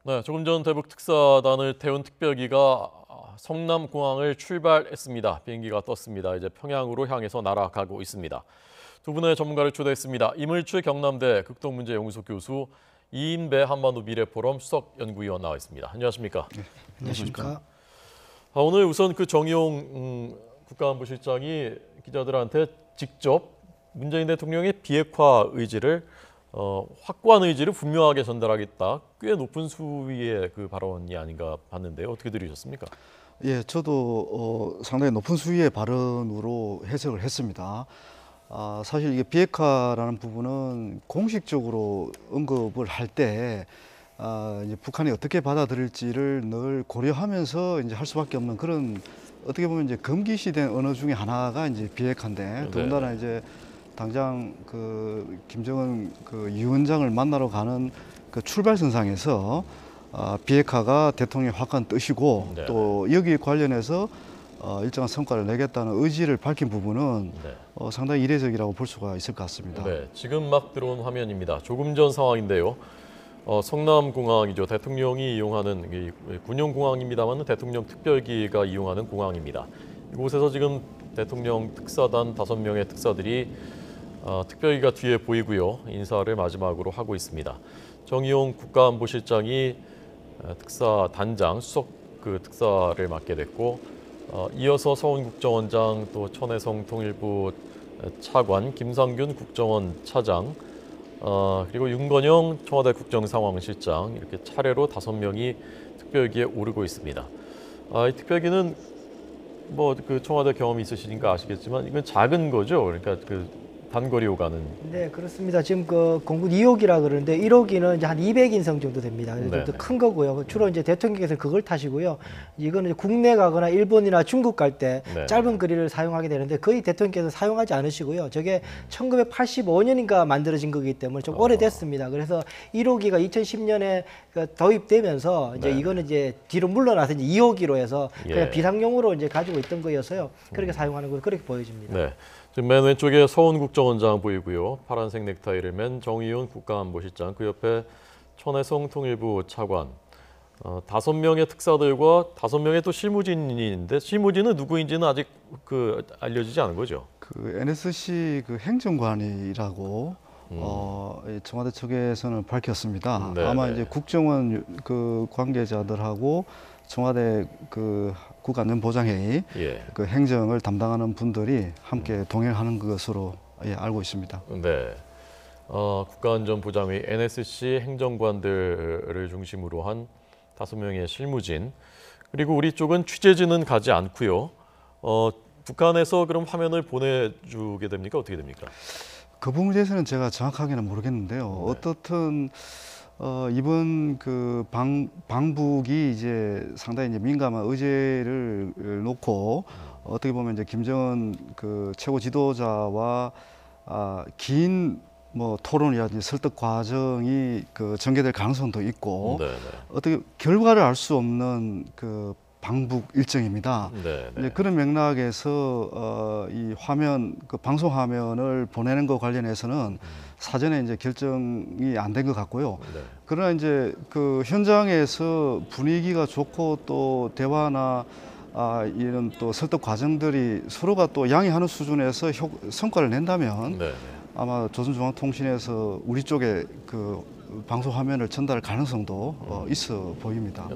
네, 조금 전 대북 특사단을 태운 특별기가 성남공항을 출발했습니다. 비행기가 떴습니다. 이제 평양으로 향해서 날아가고 있습니다. 두 분의 전문가를 초대했습니다. 이물추 경남대 극동문제연구소 교수, 이인배 한반도 미래포럼 수석연구위원 나와 있습니다. 안녕하십니까? 네, 안녕하십니까? 오늘 우선 그 정의용 국가안보실장이 기자들한테 직접 문재인 대통령의 비핵화 의지를 확고한 의지를 분명하게 전달하겠다. 꽤 높은 수위의 그 발언이 아닌가 봤는데요. 어떻게 들으셨습니까? 예, 저도 상당히 높은 수위의 발언으로 해석을 했습니다. 사실 이게 비핵화라는 부분은 공식적으로 언급을 할 때 이제 북한이 어떻게 받아들일지를 늘 고려하면서 이제 할 수밖에 없는 그런 어떻게 보면 이제 금기시된 언어 중에 하나가 이제 비핵화인데 더군다나 이제 당장 그 김정은 그 위원장을 만나러 가는 그 출발선상에서 비핵화가 대통령의 확고한 뜻이고 또 여기에 관련해서 일정한 성과를 내겠다는 의지를 밝힌 부분은 상당히 이례적이라고 볼 수가 있을 것 같습니다. 네, 지금 막 들어온 화면입니다. 조금 전 상황인데요. 성남공항이죠. 대통령이 이용하는 군용공항입니다만 대통령 특별기가 이용하는 공항입니다. 이곳에서 지금 대통령 특사단 5명의 특사들이 특별기가 뒤에 보이고요. 인사를 마지막으로 하고 있습니다. 정의용 국가안보실장이 특사 단장, 수석 그 특사를 맡게 됐고 이어서 서훈 국정원장, 또 천혜성 통일부 차관, 김상균 국정원 차장, 그리고 윤건영 청와대 국정상황실장 이렇게 차례로 5명이 특별기에 오르고 있습니다. 이 특별기는 뭐 그 청와대 경험이 있으시니까 아시겠지만 이건 작은 거죠. 그러니까 그 단거리 오가는. 네, 그렇습니다. 지금 그 공군 2호기라 그러는데 1호기는 이제 한 200인승 정도 됩니다. 좀 더 큰 거고요. 주로 이제 대통령께서 그걸 타시고요. 이거는 국내 가거나 일본이나 중국 갈 때 짧은 거리를 사용하게 되는데 거의 대통령께서 사용하지 않으시고요. 저게 1985년인가 만들어진 거기 때문에 좀 오래됐습니다. 그래서 1호기가 2010년에 도입되면서 이제 이거는 이제 뒤로 물러나서 이제 2호기로 해서 그냥 비상용으로 이제 가지고 있던 거여서요. 그렇게 사용하는 거 그렇게 보여집니다. 네. 지금 맨 왼쪽에 서훈 국정원장 보이고요. 파란색 넥타이를 맨 정의용 국가안보실장, 그 옆에 천혜성 통일부 차관, 5명의 특사들과 5명의 또 실무진인데 실무진은 누구인지는 아직 그 알려지지 않은 거죠. 그 NSC 그 행정관이라고 청와대 측에서는 밝혔습니다. 아마 이제 국정원 그 관계자들하고 청와대 그 국가안전보장회의 그 행정을 담당하는 분들이 함께 동행하는 것으로 알고 있습니다. 네, 국가안전보장회의 NSC 행정관들을 중심으로 한 5명의 실무진, 그리고 우리 쪽은 취재진은 가지 않고요. 북한에서 그럼 화면을 보내주게 됩니까? 어떻게 됩니까? 그 부분에 대해서는 제가 정확하게는 모르겠는데요. 어떻든 이번 그 방북이 이제 상당히 이제 민감한 의제를 놓고 어떻게 보면 이제 김정은 그 최고 지도자와 긴 뭐 토론이라든지 설득 과정이 그 전개될 가능성도 있고 어떻게 결과를 알 수 없는 그 방북 일정입니다. 이제 그런 맥락에서 이 화면, 그 방송 화면을 보내는 것 관련해서는 사전에 이제 결정이 안 된 것 같고요. 그러나 이제 그 현장에서 분위기가 좋고 또 대화나 이런 또 설득 과정들이 서로가 또 양해하는 수준에서 성과를 낸다면 아마 조선중앙통신에서 우리 쪽에 그 방송 화면을 전달할 가능성도 있어 보입니다.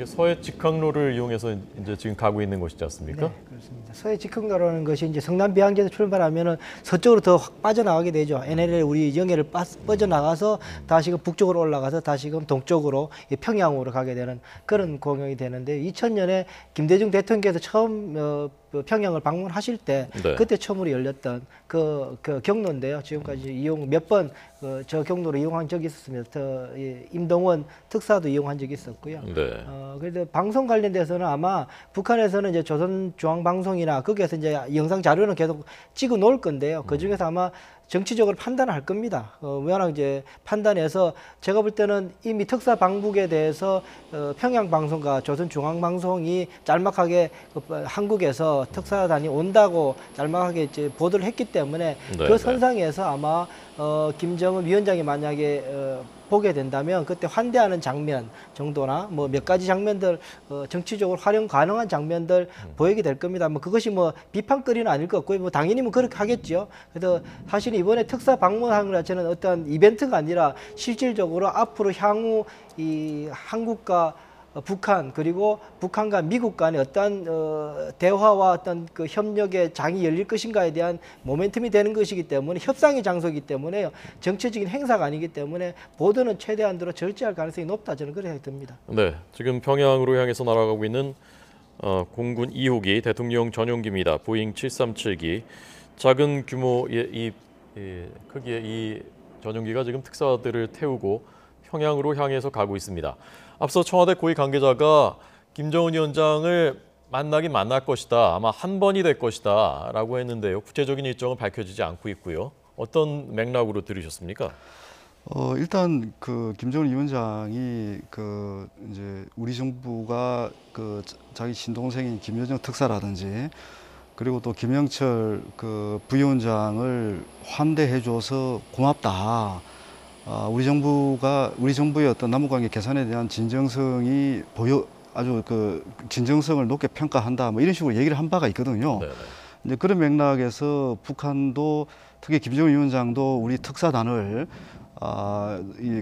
서해 직항로를 이용해서 이제 지금 가고 있는 것이지 않습니까? 네, 그렇습니다. 서해 직항로라는 것이 이제 성남 비항제에서 출발하면은 서쪽으로 더 확 빠져나가게 되죠. NLL 우리 영해를 빠져나가서 다시금 북쪽으로 올라가서 다시금 동쪽으로 평양으로 가게 되는 그런 공역이 되는데 2000년에 김대중 대통령께서 처음 평양을 방문하실 때 그때 처음으로 열렸던 그 경로인데요. 지금까지 이용 몇 번 저 경로를 이용한 적이 있었습니다. 임동원 특사도 이용한 적이 있었고요. 그래서 방송 관련돼서는 아마 북한에서는 이제 조선중앙방송이나 거기에서 이제 영상 자료는 계속 찍어 놓을 건데요. 그 중에서 아마 정치적으로 판단할 겁니다. 워낙 이제 판단해서 제가 볼 때는 이미 특사 방북에 대해서 평양 방송과 조선중앙방송이 짤막하게 한국에서 특사단이 온다고 짤막하게 이제 보도를 했기 때문에 그 선상에서 아마 김정은 위원장이 만약에 보게 된다면 그때 환대하는 장면 정도나 뭐 몇 가지 장면들 정치적으로 활용 가능한 장면들 보이게 될 겁니다. 뭐 그것이 뭐 비판거리는 아닐 것 같고요. 뭐 당연히 뭐 그렇게 하겠죠. 그래서 사실 이번에 특사 방문한 것 자체는 어떤 이벤트가 아니라 실질적으로 앞으로 향후 이 한국과 북한 그리고 북한과 미국 간의 어떤 대화와 어떤 그 협력의 장이 열릴 것인가에 대한 모멘텀이 되는 것이기 때문에 협상의 장소이기 때문에 정치적인 행사가 아니기 때문에 보도는 최대한으로 절제할 가능성이 높다 저는 그렇게 듭니다. 네, 지금 평양으로 향해서 날아가고 있는 공군 2호기 대통령 전용기입니다. 보잉 737기. 작은 규모의 이 크기의 이 전용기가 지금 특사들을 태우고 평양으로 향해서 가고 있습니다. 앞서 청와대 고위 관계자가 김정은 위원장을 만나긴 만날 것이다. 아마 한 번이 될 것이다. 라고 했는데요. 구체적인 일정은 밝혀지지 않고 있고요. 어떤 맥락으로 들으셨습니까? 일단 그 김정은 위원장이 그 이제 우리 정부가 그 자기 친동생인 김여정 특사라든지 그리고 또 김영철 그 부위원장을 환대해줘서 고맙다. 우리 정부의 어떤 남북관계 개선에 대한 진정성이 아주 그 진정성을 높게 평가한다. 뭐 이런 식으로 얘기를 한 바가 있거든요. 네네. 이제 그런 맥락에서 북한도 특히 김정은 위원장도 우리 특사단을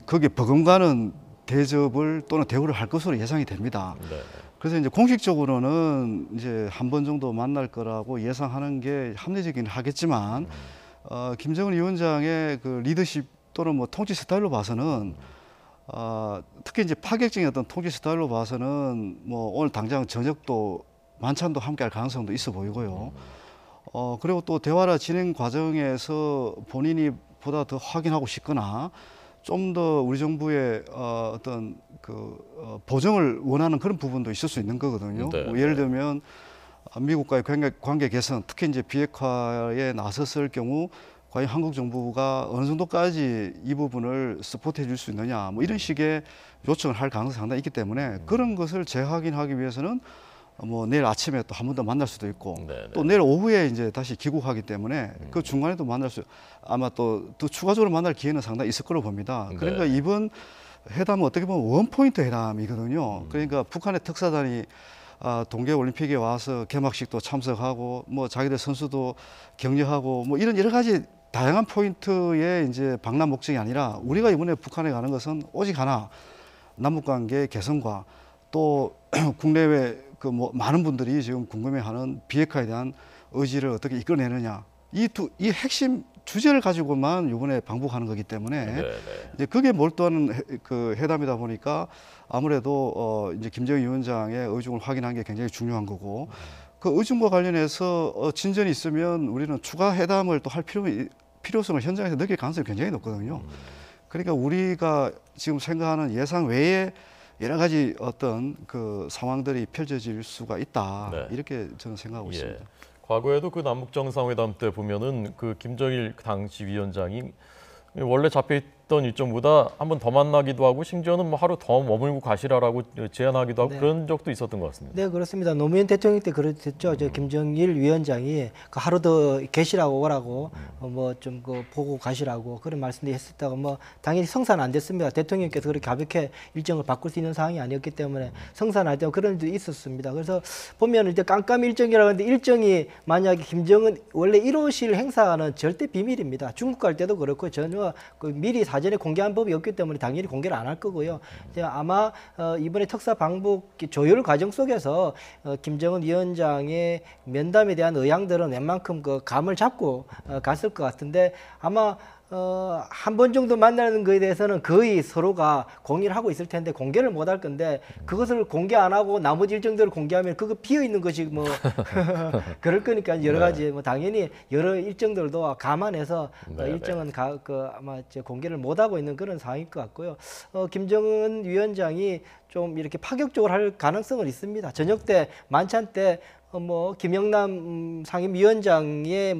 거기에 버금가는 대접을 또는 대우를 할 것으로 예상이 됩니다. 네네. 그래서 이제 공식적으로는 이제 한 번 정도 만날 거라고 예상하는 게 합리적이긴 하겠지만 김정은 위원장의 그 리더십 또는 뭐 통치 스타일로 봐서는 특히 이제 파격적인 어떤 통치 스타일로 봐서는 뭐 오늘 당장 저녁도 만찬도 함께할 가능성도 있어 보이고요. 그리고 또 대화라 진행 과정에서 본인이 보다 더 확인하고 싶거나 좀 더 우리 정부의 어떤 그 보정을 원하는 그런 부분도 있을 수 있는 거거든요. 네, 뭐 예를 들면 미국과의 관계 개선, 특히 이제 비핵화에 나섰을 경우 과연 한국 정부가 어느 정도까지 이 부분을 서포트해 줄 수 있느냐, 뭐 이런 식의 요청을 할 가능성이 상당히 있기 때문에 그런 것을 재확인하기 위해서는 뭐 내일 아침에 또 한 번 더 만날 수도 있고 네네. 또 내일 오후에 이제 다시 귀국하기 때문에 그 중간에도 아마 또 추가적으로 만날 기회는 상당히 있을 거로 봅니다. 그러니까 네. 이번 회담은 어떻게 보면 원포인트 회담이거든요. 그러니까 북한의 특사단이 동계올림픽에 와서 개막식도 참석하고 뭐 자기들 선수도 격려하고 뭐 이런 여러 가지 다양한 포인트의 이제 방남 목적이 아니라 우리가 이번에 북한에 가는 것은 오직 하나 남북관계 개선과 또 국내외 그 뭐 많은 분들이 지금 궁금해하는 비핵화에 대한 의지를 어떻게 이끌어내느냐 이 핵심 주제를 가지고만 이번에 방북하는 거기 때문에 네네. 이제 그게 몰두하는 그 회담이다 보니까 아무래도 이제 김정은 위원장의 의중을 확인한 게 굉장히 중요한 거고 그 의중과 관련해서 진전이 있으면 우리는 추가 회담을 또 할 필요성을 현장에서 느낄 가능성이 굉장히 높거든요. 그러니까 우리가 지금 생각하는 예상 외에 여러 가지 어떤 그 상황들이 펼쳐질 수가 있다. 네. 이렇게 저는 생각하고 예. 있습니다. 과거에도 그 남북 정상회담 때 보면은 그 김정일 당시 위원장이 원래 잡혀있던 일정보다 한 번 더 만나기도 하고 심지어는 뭐 하루 더 머물고 가시라라고 제안하기도 하고 네. 그런 적도 있었던 것 같습니다. 네, 그렇습니다. 노무현 대통령 때 그랬죠. 저 김정일 위원장이 그 하루 더 계시라고 오라고 뭐 좀 그 보고 가시라고 그런 말씀도 했었다가 뭐 당연히 성사는 안 됐습니다. 대통령께서 그렇게 가볍게 일정을 바꿀 수 있는 상황이 아니었기 때문에 성사할 때 그런 일도 있었습니다. 그래서 보면 이제 깜깜이 일정이라고 하는데 일정이 만약에 김정은 원래 1호실 행사는 절대 비밀입니다. 중국 갈 때도 그렇고 전혀 그 미리 사전에 공개한 법이 없기 때문에 당연히 공개를 안 할 거고요. 이제 아마 이번에 특사 방북 조율 과정 속에서 김정은 위원장의 면담에 대한 의향들은 웬만큼 그 감을 잡고 갔을 것 같은데 아마 한 번 정도 만나는 거에 대해서는 거의 서로가 공유를 하고 있을 텐데 공개를 못 할 건데 그것을 공개 안 하고 나머지 일정들을 공개하면 그거 비어 있는 것이 뭐 그럴 거니까 여러 가지 뭐 당연히 여러 일정들도 감안해서 일정은 아마 이제 공개를 못 하고 있는 그런 상황일 것 같고요. 김정은 위원장이 좀 이렇게 파격적으로 할 가능성은 있습니다. 저녁 때 만찬 때 뭐 김영남 상임위원장의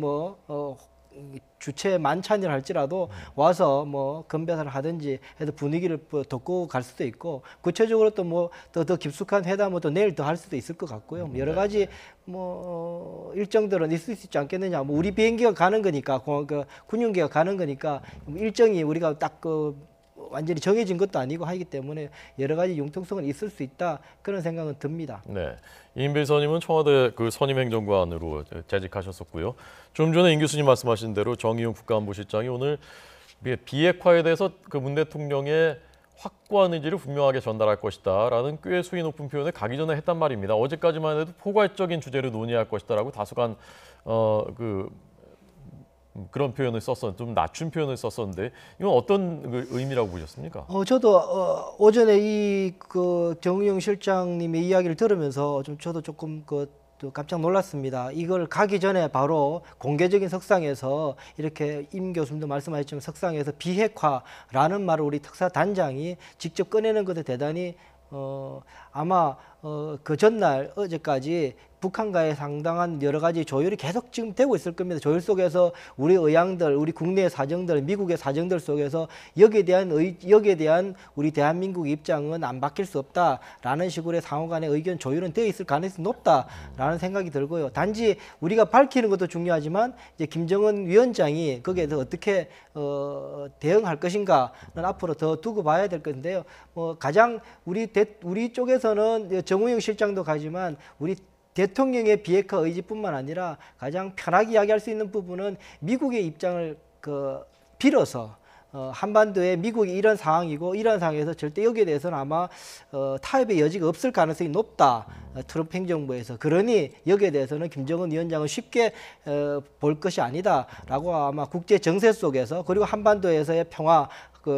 주최 만찬을 할지라도 와서 뭐 건배사를 하든지 해서 분위기를 덮고 갈 수도 있고 구체적으로 또 뭐 더 깊숙한 회담을 또 내일 더 할 수도 있을 것 같고요. 여러 가지 뭐 일정들은 있을 수 있지 않겠느냐. 뭐 우리 비행기가 가는 거니까 그 군용기가 가는 거니까 일정이 우리가 딱 완전히 정해진 것도 아니고 하기 때문에 여러 가지 융통성은 있을 수 있다 그런 생각은 듭니다. 네, 이인배 선임은 청와대 그 선임행정관으로 재직하셨었고요. 좀 전에 임 교수님 말씀하신 대로 정의용 국가안보실장이 오늘 비핵화에 대해서 그 문 대통령의 확고한 의지를 분명하게 전달할 것이다라는 꽤 수위 높은 표현을 가기 전에 했단 말입니다. 어제까지만 해도 포괄적인 주제를 논의할 것이다라고 다소간 그런 표현을 좀 낮춘 표현을 썼었는데 이건 어떤 의미라고 보셨습니까? 저도 오전에 그 정의용 실장님의 이야기를 들으면서 저도 조금 또 깜짝 놀랐습니다. 이걸 가기 전에 바로 공개적인 석상에서 이렇게 임 교수님도 말씀하셨지만 석상에서 비핵화라는 말을 우리 특사단장이 직접 꺼내는 것에 대단히 아마 그 전날 어제까지 북한과의 상당한 여러 가지 조율이 계속 지금 되고 있을 겁니다. 조율 속에서 우리 의향들, 우리 국내의 사정들, 미국의 사정들 속에서 여기에 대한 우리 대한민국 입장은 안 바뀔 수 없다라는 식으로의 상호 간의 의견 조율은 되어 있을 가능성이 높다라는 생각이 들고요. 단지 우리가 밝히는 것도 중요하지만 이제 김정은 위원장이 거기에 대해서 어떻게 대응할 것인가는 앞으로 더 두고 봐야 될 건데요. 가장 우리 쪽에서는 정우영 실장도 가지만 우리 대통령의 비핵화 의지뿐만 아니라 가장 편하게 이야기할 수 있는 부분은 미국의 입장을 빌어서 한반도에 미국이 이런 상황이고 이런 상황에서 절대 여기에 대해서는 아마 타협의 여지가 없을 가능성이 높다. 트럼프 행정부에서. 그러니 여기에 대해서는 김정은 위원장은 쉽게 볼 것이 아니다라고 아마 국제 정세 속에서 그리고 한반도에서의 평화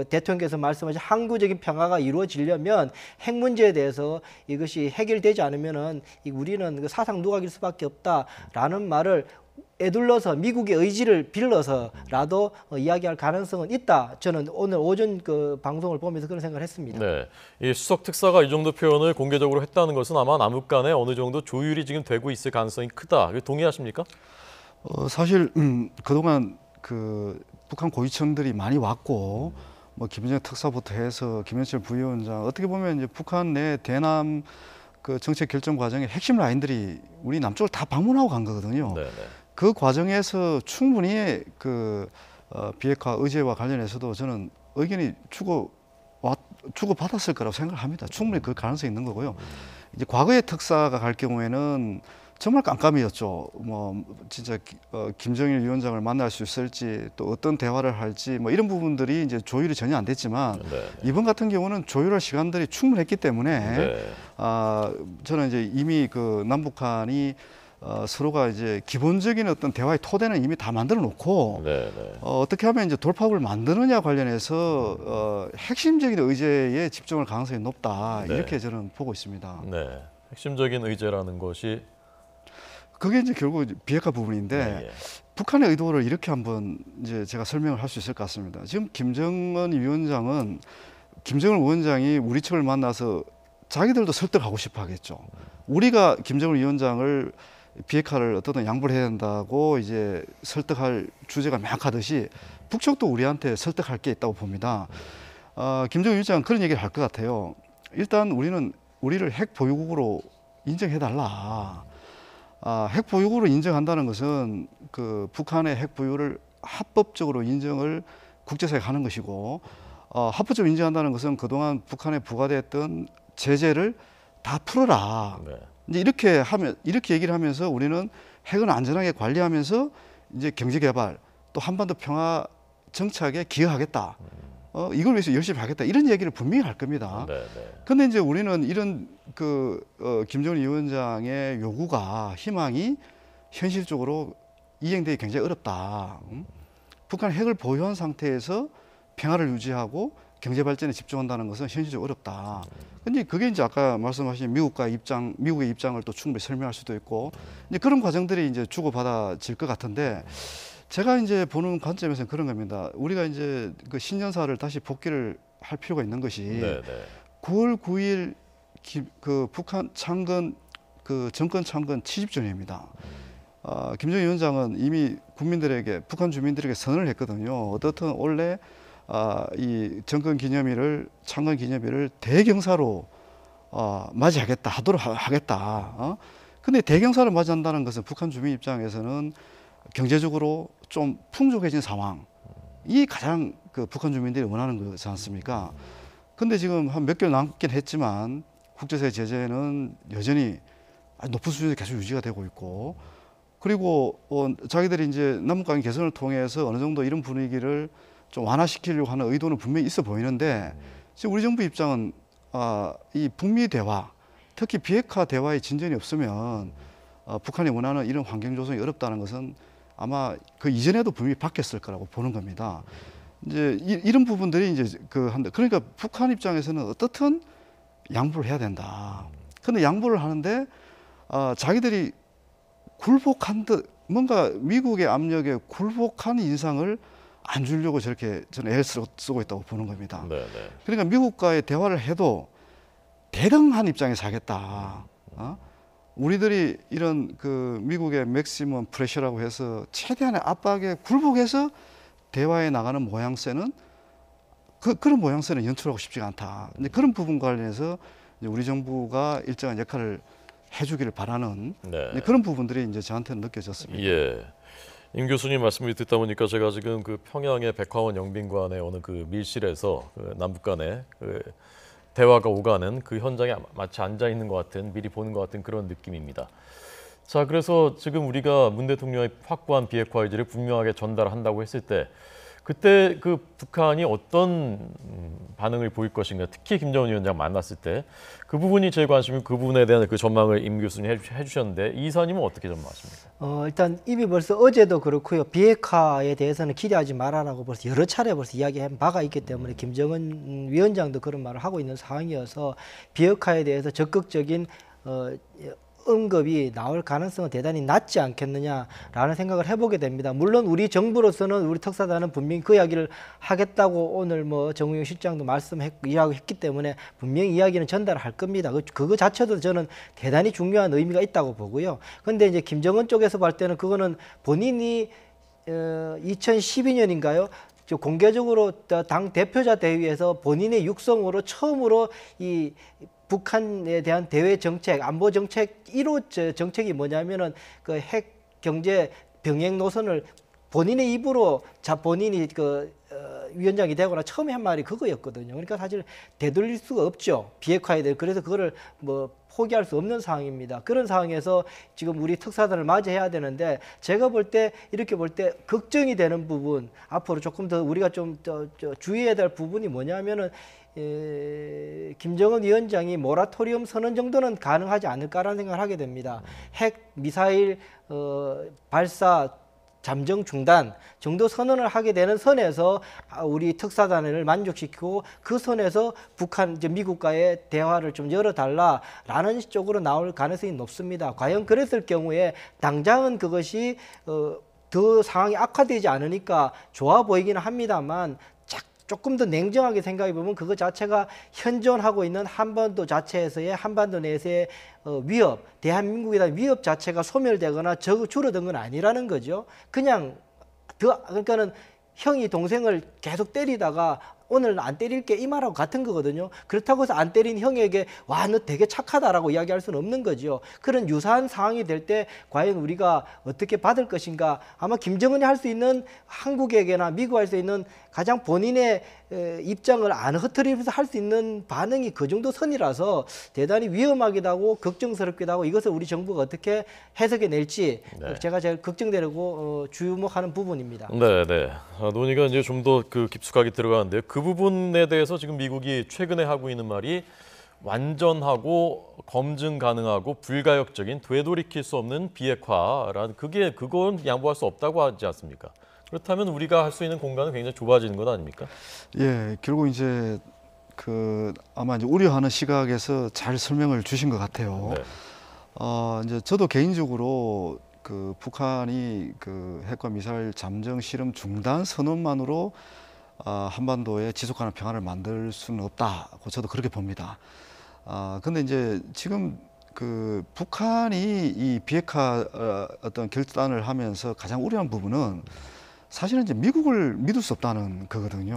대통령께서 말씀하신 항구적인 평화가 이루어지려면 핵 문제에 대해서 이것이 해결되지 않으면은 우리는 사상 누각일 수밖에 없다라는 말을 애둘러서 미국의 의지를 빌러서라도 이야기할 가능성은 있다. 저는 오늘 오전 그 방송을 보면서 그런 생각을 했습니다. 네, 이 수석 특사가 이 정도 표현을 공개적으로 했다는 것은 아마 남북 간에 어느 정도 조율이 지금 되고 있을 가능성이 크다. 동의하십니까? 사실 그동안 북한 고위층들이 많이 왔고 김정일 특사부터 해서 김현철 부위원장 어떻게 보면 이제 북한 내 대남 그 정책 결정 과정의 핵심 라인들이 우리 남쪽을 다 방문하고 간 거거든요. 네네. 그 과정에서 충분히 비핵화 의제와 관련해서도 저는 의견이 주고받았을 거라고 생각합니다. 충분히 그 가능성이 있는 거고요. 이제 과거의 특사가 갈 경우에는 정말 깜깜이었죠. 진짜 김정일 위원장을 만날 수 있을지 또 어떤 대화를 할지 이런 부분들이 이제 조율이 전혀 안 됐지만 이번 같은 경우는 조율할 시간들이 충분했기 때문에 저는 이제 이미 남북한이 서로가 이제 기본적인 어떤 대화의 토대는 이미 다 만들어 놓고 어떻게 하면 이제 돌파구를 만드느냐 관련해서 핵심적인 의제에 집중할 가능성이 높다. 이렇게 저는 보고 있습니다. 네, 핵심적인 의제라는 것이 그게 이제 결국 비핵화 부분인데 북한의 의도를 이렇게 한번 이제 제가 설명을 할 수 있을 것 같습니다. 지금 김정은 위원장이 우리 측을 만나서 자기들도 설득하고 싶어 하겠죠. 우리가 김정은 위원장을 비핵화를 어떤 양보를 해야 된다고 이제 설득할 주제가 명확하듯이 북측도 우리한테 설득할 게 있다고 봅니다. 김정은 위원장은 그런 얘기를 할 것 같아요. 일단 우리를 핵 보유국으로 인정해달라. 핵 보유국으로 인정한다는 것은 북한의 핵 보유를 합법적으로 인정을 국제사회에 하는 것이고 합법적으로 인정한다는 것은 그동안 북한에 부과됐던 제재를 다 풀어라. 이제 이렇게 얘기를 하면서 우리는 핵을 안전하게 관리하면서 이제 경제 개발 또 한반도 평화 정착에 기여하겠다. 이걸 위해서 열심히 하겠다. 이런 얘기를 분명히 할 겁니다. 그런데 이제 우리는 이런 김정은 위원장의 요구가 희망이 현실적으로 이행되기 굉장히 어렵다. 북한 핵을 보유한 상태에서 평화를 유지하고 경제 발전에 집중한다는 것은 현실적으로 어렵다. 근데 그게 이제 아까 말씀하신 미국의 입장을 또 충분히 설명할 수도 있고 이제 그런 과정들이 이제 주고받아질 것 같은데 제가 이제 보는 관점에서는 그런 겁니다. 우리가 이제 그 신년사를 다시 복귀를 할 필요가 있는 것이 9월 9일 북한 창건 정권 창건 70주년입니다. 김정일 위원장은 이미 북한 주민들에게 선언을 했거든요. 어떻든 원래 이 창건 기념일을 대경사로 하도록 하겠다. 근데 대경사를 맞이한다는 것은 북한 주민 입장에서는 경제적으로 좀 풍족해진 상황, 이 가장 그 북한 주민들이 원하는 거지 않습니까? 근데 지금 한 몇 개월 남긴 했지만 국제사회 제재는 여전히 아주 높은 수준에서 계속 유지가 되고 있고, 그리고 자기들이 이제 남북관계 개선을 통해서 어느 정도 이런 분위기를 좀 완화시키려고 하는 의도는 분명히 있어 보이는데, 지금 우리 정부 입장은 이 북미 대화, 특히 비핵화 대화의 진전이 없으면 북한이 원하는 이런 환경 조성이 어렵다는 것은 아마 그 이전에도 분명히 바뀌었을 거라고 보는 겁니다. 이제 이런 부분들이 이제 그러니까 북한 입장에서는 어떻든 양보를 해야 된다. 근데 양보를 하는데 자기들이 굴복한 듯 뭔가 미국의 압력에 굴복한 인상을 안 주려고 저렇게 저는 애를 쓰고 있다고 보는 겁니다. 네. 그러니까 미국과의 대화를 해도 대등한 입장에서 하겠다. 우리들이 이런 그 미국의 맥시멈 프레셔라고 해서 최대한의 압박에 굴복해서 대화에 나가는 모양새는 그런 모양새는 연출하고 싶지가 않다. 이제 그런 부분 관련해서 이제 우리 정부가 일정한 역할을 해주기를 바라는 네. 그런 부분들이 이제 저한테는 느껴졌습니다. 예. 임 교수님 말씀을 듣다 보니까 제가 지금 그 평양의 백화원 영빈관의 어느 그 밀실에서 그 남북 간의 그 대화가 오가는 그 현장에 마치 앉아 있는 것 같은, 미리 보는 것 같은 그런 느낌입니다. 자, 그래서 지금 우리가 문 대통령의 확고한 비핵화 의지를 분명하게 전달한다고 했을 때, 그때 그 북한이 어떤 반응을 보일 것인가, 특히 김정은 위원장 만났을 때 그 부분이 제일 관심이고, 그 부분에 대한 그 전망을 임 교수님 해주셨는데, 이 이사님은 어떻게 전망하십니까? 일단 이미 벌써 어제도 그렇고요. 비핵화에 대해서는 기대하지 말아라고 벌써 여러 차례 벌써 이야기한 바가 있기 때문에 김정은 위원장도 그런 말을 하고 있는 상황이어서 비핵화에 대해서 적극적인 언급이 나올 가능성은 대단히 낮지 않겠느냐라는 생각을 해보게 됩니다. 물론 우리 정부로서는, 우리 특사단은 분명히 그 이야기를 하겠다고 오늘 뭐 정우영 실장도 이야기했기 때문에 분명히 이야기는 전달할 겁니다. 그거 자체도 저는 대단히 중요한 의미가 있다고 보고요. 근데 이제 김정은 쪽에서 볼 때는 그거는 본인이 2012년인가요? 공개적으로 당 대표자 대회에서 본인의 육성으로 처음으로 이 북한에 대한 대외 정책, 안보 정책 1호 정책이 뭐냐면은 그 핵 경제 병행 노선을 본인의 입으로 본인이 위원장이 되거나 처음에 한 말이 그거였거든요. 그러니까 사실 되돌릴 수가 없죠. 비핵화에 대해. 그래서 그거를 뭐 포기할 수 없는 상황입니다. 그런 상황에서 지금 우리 특사단을 맞이해야 되는데, 제가 볼 때 이렇게 볼 때 걱정이 되는 부분, 앞으로 조금 더 우리가 좀 주의해야 될 부분이 뭐냐면은 김정은 위원장이 모라토리엄 선언 정도는 가능하지 않을까라는 생각을 하게 됩니다. 핵 미사일 발사 잠정 중단 정도 선언을 하게 되는 선에서 우리 특사단을 만족시키고, 그 선에서 미국과의 대화를 좀 열어달라라는 쪽으로 나올 가능성이 높습니다. 과연 그랬을 경우에 당장은 그것이 더 상황이 악화되지 않으니까 좋아 보이기는 합니다만, 조금 더 냉정하게 생각해 보면 그것 자체가 현존하고 있는 한반도 자체에서의, 한반도 내에서의 위협, 대한민국에 대한 위협 자체가 소멸되거나 줄어든 건 아니라는 거죠. 그러니까는 형이 동생을 계속 때리다가 오늘 안 때릴게 이 말하고 같은 거거든요. 그렇다고 해서 안 때린 형에게 와, 너 되게 착하다라고 이야기할 수는 없는 거죠. 그런 유사한 상황이 될 때 과연 우리가 어떻게 받을 것인가. 아마 김정은이 할 수 있는, 한국에게나 미국 할 수 있는 가장 본인의 입장을 안 흐트리면서 할 수 있는 반응이 그 정도 선이라서 대단히 위험하기도 하고 걱정스럽기도 하고, 이것을 우리 정부가 어떻게 해석해 낼지 제가 제일 걱정되고 주목하는 부분입니다. 네. 논의가 이제 좀 더 깊숙하게 들어가는데요. 그 부분에 대해서 지금 미국이 최근에 하고 있는 말이 완전하고 검증 가능하고 불가역적인, 되돌이킬 수 없는 비핵화라는, 그건 양보할 수 없다고 하지 않습니까? 그렇다면 우리가 할 수 있는 공간은 굉장히 좁아지는 것 아닙니까? 예, 결국 이제 아마 이제 우려하는 시각에서 잘 설명을 주신 것 같아요. 네. 이제 저도 개인적으로 북한이 핵과 미사일 잠정 실험 중단 선언만으로 한반도에 지속가능 평화를 만들 수는 없다고 저도 그렇게 봅니다. 근데 이제 지금 북한이 이 비핵화 어떤 결단을 하면서 가장 우려한 부분은 사실은 이제 미국을 믿을 수 없다는 거거든요.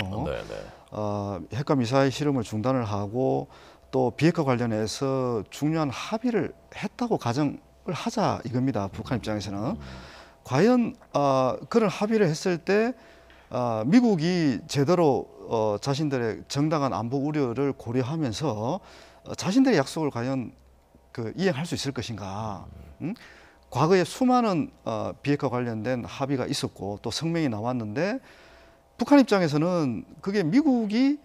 핵과 미사일 실험을 중단을 하고 또 비핵화 관련해서 중요한 합의를 했다고 가정을 하자 이겁니다. 북한 입장에서는 과연 그런 합의를 했을 때 미국이 제대로 자신들의 정당한 안보 우려를 고려하면서 자신들의 약속을 과연 이행할 수 있을 것인가. 과거에 수많은 비핵화 관련된 합의가 있었고 또 성명이 나왔는데 북한 입장에서는 그게 미국이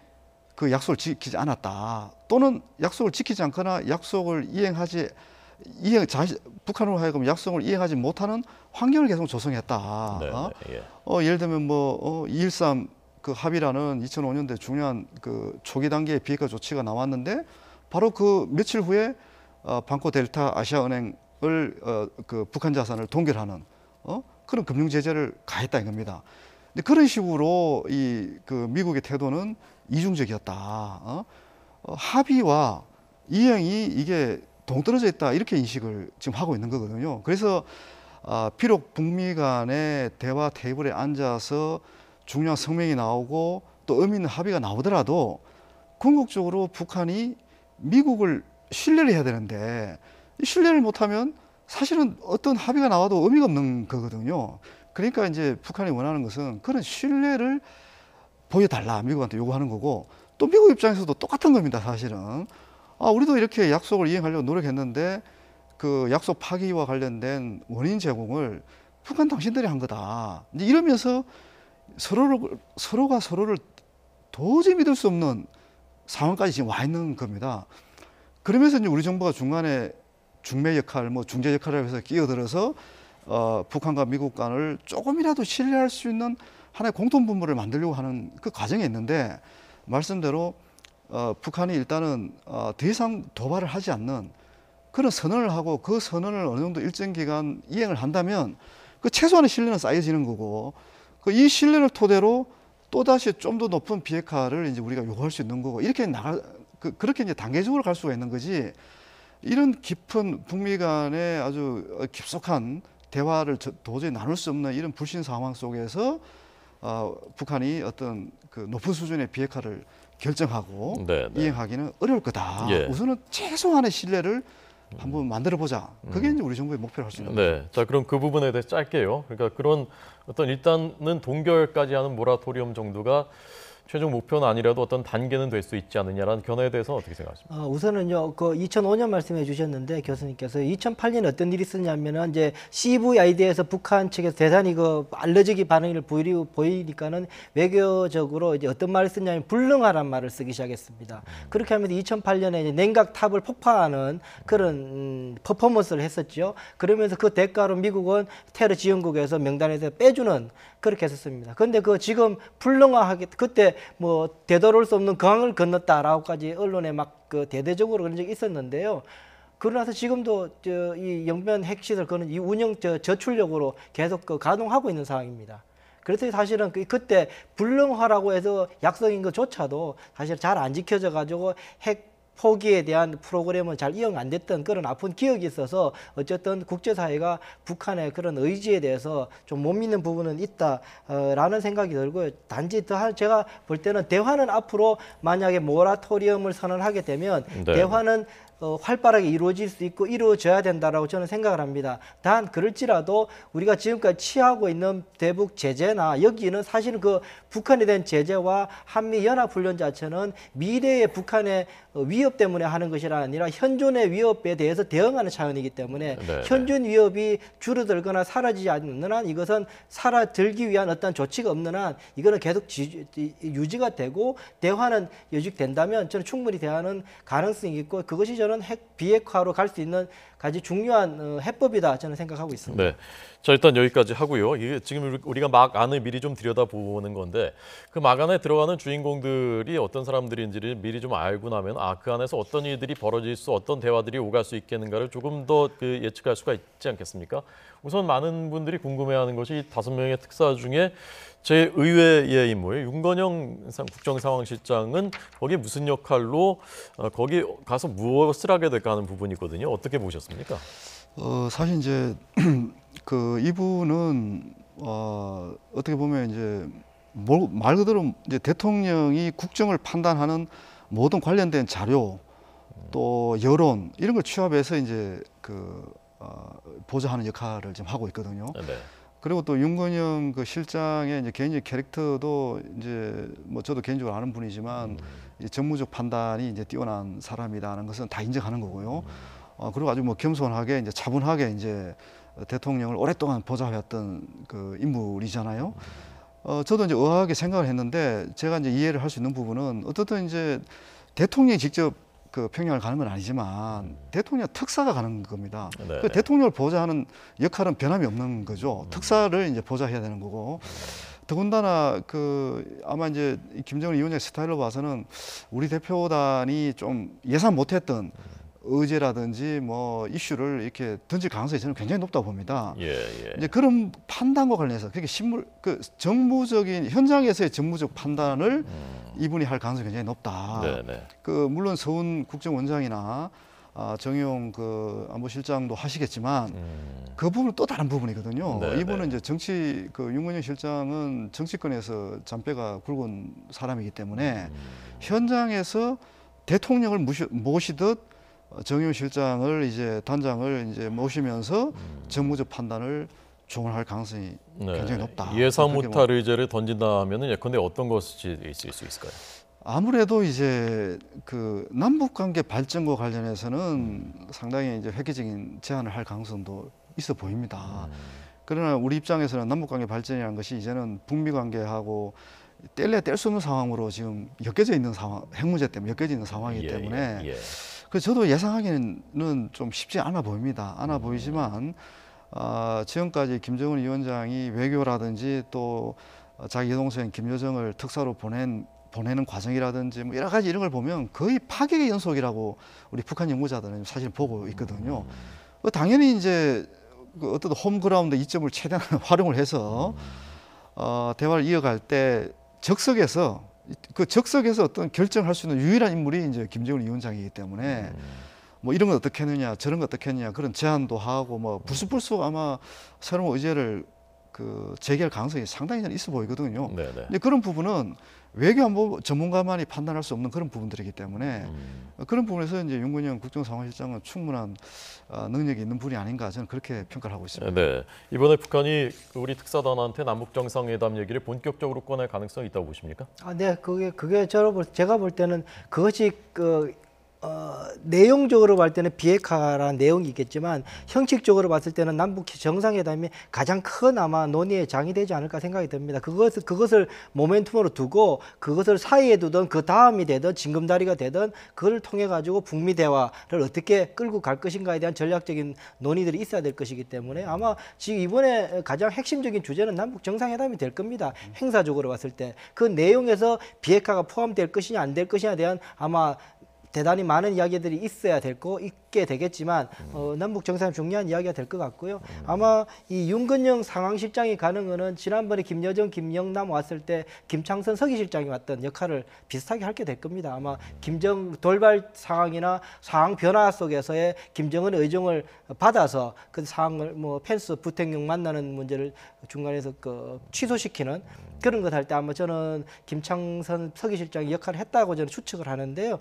그 약속을 지키지 않았다, 또는 약속을 지키지 않거나 약속을 북한으로 하여금 약속을 이행하지 못하는 환경을 계속 조성했다. 네, 예. 예를 들면 2.13 그 합의라는 2005년도에 중요한 그 초기 단계의 비핵화 조치가 나왔는데 바로 그 며칠 후에 반코 델타 아시아은행을 그 북한 자산을 동결하는 그런 금융 제재를 가했다 이겁니다. 근데 그런 식으로 그 미국의 태도는 이중적이었다. 합의와 이행이 이게 동떨어져 있다, 이렇게 인식을 지금 하고 있는 거거든요. 그래서 비록 북미 간의 대화 테이블에 앉아서 중요한 성명이 나오고 또 의미 있는 합의가 나오더라도 궁극적으로 북한이 미국을 신뢰를 해야 되는데 이 신뢰를 못하면 사실은 어떤 합의가 나와도 의미가 없는 거거든요. 그러니까 이제 북한이 원하는 것은 그런 신뢰를 보여달라, 미국한테 요구하는 거고, 또 미국 입장에서도 똑같은 겁니다, 사실은. 우리도 이렇게 약속을 이행하려고 노력했는데 그 약속 파기와 관련된 원인 제공을 북한 당신들이 한 거다. 이제 이러면서 서로가 서로를 도저히 믿을 수 없는 상황까지 지금 와 있는 겁니다. 그러면서 이제 우리 정부가 중간에 중매 역할, 중재 역할을 해서 끼어들어서 북한과 미국 간을 조금이라도 신뢰할 수 있는 하나의 공통 분모를 만들려고 하는 그 과정에 있는데, 말씀대로 북한이 일단은 더 이상 도발을 하지 않는 그런 선언을 하고 그 선언을 어느 정도 일정 기간 이행을 한다면 그 최소한의 신뢰는 쌓여지는 거고, 이 신뢰를 토대로 또다시 좀 더 높은 비핵화를 이제 우리가 요구할 수 있는 거고, 이렇게 그렇게 이제 단계적으로 갈 수가 있는 거지. 이런 깊은 북미 간의 아주 깊숙한 대화를 도저히 나눌 수 없는 이런 불신 상황 속에서 북한이 어떤 그 높은 수준의 비핵화를 결정하고 이행하기는 어려울 거다. 예. 우선은 최소한의 신뢰를 한번 만들어 보자. 그게 이제 우리 정부의 목표를 할 수 있는 거죠. 네, 자 그럼 그 부분에 대해서 짧게요. 그러니까 그런 어떤 일단은 동결까지 하는 모라토리엄 정도가 최종 목표는 아니라도 어떤 단계는 될 수 있지 않느냐라는 견해에 대해서 어떻게 생각하십니까? 우선은요, 그 2005년 말씀해 주셨는데 교수님께서 2008년 어떤 일이 있었냐면은 이제 CVID에서 북한 측에서 대단히 그 알러지기 반응을 보이니까는 외교적으로 이제 어떤 말을 썼냐면 불능하란 말을 쓰기 시작했습니다. 그렇게 하면서 2008년에 이제 냉각탑을 폭파하는 그런 퍼포먼스를 했었죠. 그러면서 그 대가로 미국은 테러 지원국에서 명단에서 빼주는 그렇게 했었습니다. 그런데 그 지금 불능하게 그때 되돌릴 수 없는 강을 건넜다라고까지 언론에 막 그 대대적으로 그런 적이 있었는데요. 그러고 나서 지금도 이 영변 핵시설 그는 이 운영 저출력으로 계속 가동하고 있는 상황입니다. 그래서 사실은 그때 불능화라고 해서 약속인 것조차도 사실 잘 안 지켜져 가지고 핵 포기에 대한 프로그램은 잘 이행 안 됐던 그런 아픈 기억이 있어서 어쨌든 국제사회가 북한의 그런 의지에 대해서 좀 못 믿는 부분은 있다라는 생각이 들고요. 단지 제가 볼 때는 대화는 앞으로 만약에 모라토리엄을 선언하게 되면 대화는 활발하게 이루어질 수 있고 이루어져야 된다라고 저는 생각을 합니다. 단 그럴지라도 우리가 지금까지 취하고 있는 대북 제재나 여기는 사실은 그 북한에 대한 제재와 한미 연합훈련 자체는 미래의 북한의 위협 때문에 하는 것이 아니라 현존의 위협에 대해서 대응하는 차원이기 때문에 현존 위협이 줄어들거나 사라지지 않는 한 이것은 사라들기 위한 어떤 조치가 없는 한 이거는 계속 유지가 되고 대화는 유지된다면 저는 충분히 대화는 가능성이 있고 그것이 저는 핵 비핵화로 갈 수 있는 가장 중요한 해법이다 저는 생각하고 있습니다. 네, 자 일단 여기까지 하고요. 이게 지금 우리가 막 안을 미리 좀 들여다보는 건데 그 막 안에 들어가는 주인공들이 어떤 사람들인지를 미리 좀 알고 나면 그 안에서 어떤 일들이 벌어질 어떤 대화들이 오갈 수 있겠는가를 조금 더 예측할 수가 있지 않겠습니까? 우선 많은 분들이 궁금해하는 것이 5명의 특사 중에 제 의외의 인물 윤건영 국정상황실장은 거기에 무슨 역할로 거기 가서 무엇을 하게 될까 하는 부분이거든요. 어떻게 보셨습니까? 사실 이제 이분은 어떻게 보면 이제 말 그대로 이제 대통령이 국정을 판단하는 모든 관련된 자료 또 여론 이런 걸 취합해서 이제 보좌하는 역할을 지금 하고 있거든요. 그리고 또 윤건영 그 실장의 이제 개인적 캐릭터도 이제 뭐 저도 개인적으로 아는 분이지만 이 정무적 판단이 이제 뛰어난 사람이라는 것은 다 인정하는 거고요. 그리고 아주 뭐 겸손하게 이제 차분하게 이제 대통령을 오랫동안 보좌해왔던 그 인물이잖아요. 저도 이제 의아하게 생각을 했는데 제가 이제 이해를 할 수 있는 부분은 어떻든 이제 대통령이 직접 그 평양을 가는 건 아니지만 대통령 특사가 가는 겁니다. 네. 그 대통령을 보좌하는 역할은 변함이 없는 거죠. 특사를 이제 보좌해야 되는 거고. 더군다나 그 아마 이제 김정은 위원장 스타일로 봐서는 우리 대표단이 좀 예상 못했던 의제라든지 뭐 이슈를 이렇게 던질 가능성이 저는 굉장히 높다고 봅니다. 예, 예. 이제 그런 판단과 관련해서 그게 그 정무적인 현장에서의 정무적 판단을 이분이 할 가능성이 굉장히 높다. 네, 네. 그 물론 서훈 국정원장이나 정용 그 안보실장도 하시겠지만 그 부분은 또 다른 부분이거든요. 네, 이분은 네. 이제 정치 그 윤건영 실장은 정치권에서 잔뼈가 굵은 사람이기 때문에 현장에서 대통령을 모시듯 정용 실장을 이제 단장을 이제 모시면서 정무적 판단을 종합할 가능성이 굉장히 높다. 예상 그렇게 못할 의제를 던진다면은 예컨대 어떤 것이 있을 수 있을까요? 아무래도 이제 그 남북 관계 발전과 관련해서는 상당히 이제 획기적인 제안을 할 가능성도 있어 보입니다. 그러나 우리 입장에서는 남북 관계 발전이라는 것이 이제는 북미 관계하고 뗄래야 뗄 수 없는 상황으로 지금 엮여져 있는 상황, 핵 문제 때문에 엮여져 있는 상황이기 때문에 예. 그래서 저도 예상하기는 좀 쉽지 않아 보입니다. 않아 보이지만 지금까지 김정은 위원장이 외교라든지 또 자기 여동생 김여정을 특사로 보내는 과정이라든지 뭐 여러 가지 이런 걸 보면 거의 파격의 연속이라고 우리 북한 연구자들은 사실 보고 있거든요. 당연히 이제 그 어떤 홈그라운드 이점을 최대한 활용을 해서 대화를 이어갈 때 적석에서 어떤 결정할 수 있는 유일한 인물이 이제 김정은 위원장이기 때문에 뭐 이런 건 어떻게 했느냐 저런 거 어떻게 했느냐 그런 제안도 하고 뭐 불쑥불쑥 아마 새로운 의제를 그 제기할 가능성이 상당히 있어 보이거든요. 네네. 근데 그런 부분은 외교안보 전문가만이 판단할 수 없는 그런 부분들이기 때문에 그런 부분에서 이제 윤건영 국정상황실장은 충분한 능력이 있는 분이 아닌가 저는 그렇게 평가를 하고 있습니다. 네. 이번에 북한이 우리 특사단한테 남북 정상회담 얘기를 본격적으로 꺼낼 가능성이 있다고 보십니까? 네, 그게 제가 볼 때는 그것이 내용적으로 볼 때는 비핵화라는 내용이 있겠지만 형식적으로 봤을 때는 남북 정상회담이 가장 큰 아마 논의의 장이 되지 않을까 생각이 듭니다. 그것을 모멘텀으로 두고 그것을 사이에 두든 그 다음이 되든 징검다리가 되든 그걸 통해 가지고 북미 대화를 어떻게 끌고 갈 것인가에 대한 전략적인 논의들이 있어야 될 것이기 때문에 아마 지금 이번에 가장 핵심적인 주제는 남북 정상회담이 될 겁니다. 행사적으로 봤을 때 그 내용에서 비핵화가 포함될 것이냐 안 될 것이냐에 대한 아마 대단히 많은 이야기들이 있게 되겠지만 남북 정상회담 중요한 이야기가 될 것 같고요. 아마 이 윤건영 상황실장이 가는 거는 지난번에 김여정, 김영남 왔을 때 김창선 서기실장이 왔던 역할을 비슷하게 할 게 될 겁니다. 아마 돌발 상황이나 상황 변화 속에서의 김정은의 의중을 받아서 그 상황을 뭐 펜스 부통령 만나는 문제를 중간에서 취소시키는 그런 것 할 때 아마 저는 김창선 서기실장이 역할을 했다고 저는 추측을 하는데요.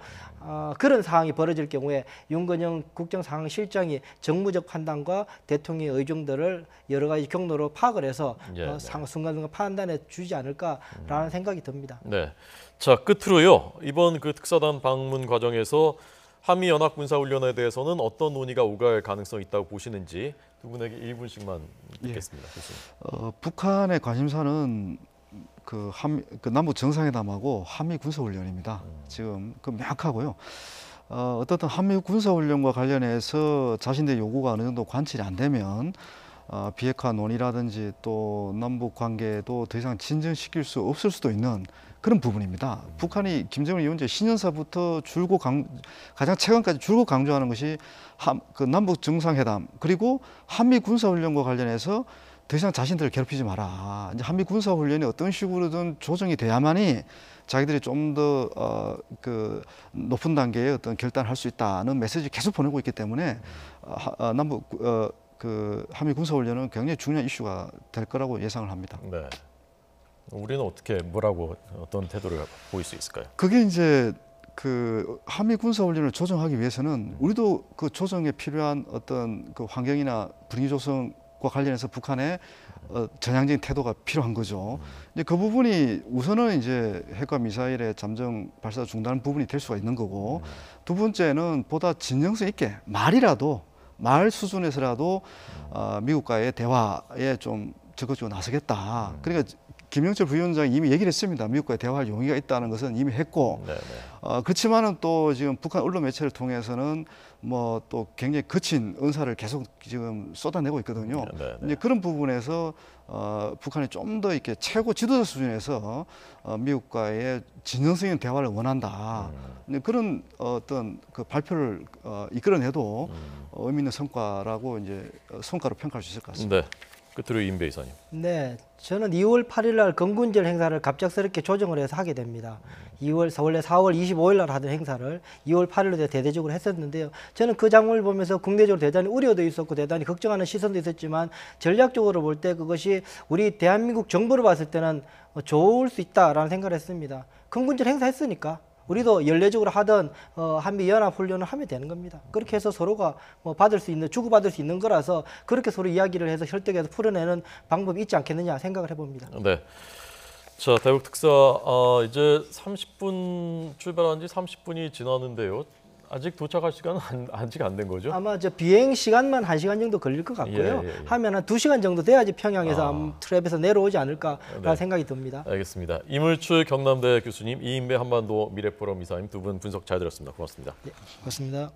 그런 상황이 벌어질 경우에 윤건영 국정상황실장이 정무적 판단과 대통령의 의중들을 여러 가지 경로로 파악을 해서 순간순간 판단해 주지 않을까라는 생각이 듭니다. 네. 자, 끝으로요. 이번 그 특사단 방문 과정에서 한미 연합 군사 훈련에 대해서는 어떤 논의가 오갈 가능성이 있다고 보시는지 두 분에게 1분씩만 듣겠습니다. 북한의 관심사는 그 남북 정상회담하고 한미 군사훈련입니다. 지금 그 명확하고요. 어떻든 한미 군사훈련과 관련해서 자신들의 요구가 어느 정도 관철이 안 되면 비핵화 논의라든지 또 남북 관계도 더 이상 진전시킬 수 없을 수도 있는 그런 부분입니다. 북한이 김정은 위원장 신년사부터 가장 최근까지 줄곧 강조하는 것이 그 남북 정상회담 그리고 한미 군사훈련과 관련해서 더 이상 자신들을 괴롭히지 마라. 이제 한미 군사훈련이 어떤 식으로든 조정이 돼야만이 자기들이 좀 더 그 높은 단계의 어떤 결단을 할 수 있다는 메시지를 계속 보내고 있기 때문에 남북 그 한미 군사훈련은 굉장히 중요한 이슈가 될 거라고 예상을 합니다. 네. 우리는 어떤 태도를 보일 수 있을까요? 그게 이제 그 한미 군사훈련을 조정하기 위해서는 우리도 그 조정에 필요한 어떤 그 환경이나 분위기 조성과 관련해서 북한의 전향적인 태도가 필요한 거죠. 이제 그 부분이 우선은 이제 핵과 미사일의 잠정 발사 중단 부분이 될 수가 있는 거고, 두 번째는 보다 진정성 있게 말 수준에서라도 미국과의 대화에 좀 적극적으로 나서겠다. 그러니까 김영철 부위원장이 이미 얘기를 했습니다. 미국과의 대화할 용의가 있다는 것은 이미 했고, 그렇지만은 또 지금 북한 언론 매체를 통해서는 뭐 또 굉장히 거친 언사를 계속 지금 쏟아내고 있거든요. 이제 그런 부분에서 북한이 좀 더 이렇게 최고 지도자 수준에서 미국과의 진정성 있는 대화를 원한다. 그런 어떤 그 발표를 이끌어내도 의미 있는 성과라고 이제 성과로 평가할 수 있을 것 같습니다. 네. 끝으로 임배 이사님. 네, 저는 2월 8일 날 건군절 행사를 갑작스럽게 조정을 해서 하게 됩니다. 원래 4월 25일 날 하던 행사를 2월 8일로 대대적으로 했었는데요. 저는 그 장면을 보면서 국내적으로 대단히 우려도 있었고 대단히 걱정하는 시선도 있었지만 전략적으로 볼 때 그것이 우리 대한민국 정부를 봤을 때는 좋을 수 있다라는 생각을 했습니다. 건군절 행사 했으니까 우리도 연례적으로 하던 한미 연합 훈련을 하면 되는 겁니다. 그렇게 해서 서로가 뭐 주고받을 수 있는 거라서 그렇게 서로 이야기를 해서 설득해서 풀어내는 방법이 있지 않겠느냐 생각을 해봅니다. 네. 자, 대북 특사 이제 30분 출발한 지 30분이 지났는데요. 아직 도착할 시간은 아직 안 된 거죠? 아마 저 비행 시간만 1시간 정도 걸릴 것 같고요. 하면 한 2시간 정도 돼야지 평양에서 트랩에서 내려오지 않을까라는 생각이 듭니다. 알겠습니다. 이물출 경남대 교수님, 이인배 한반도 미래포럼 이사님 두 분 분석 잘 들었습니다. 고맙습니다. 네, 고맙습니다.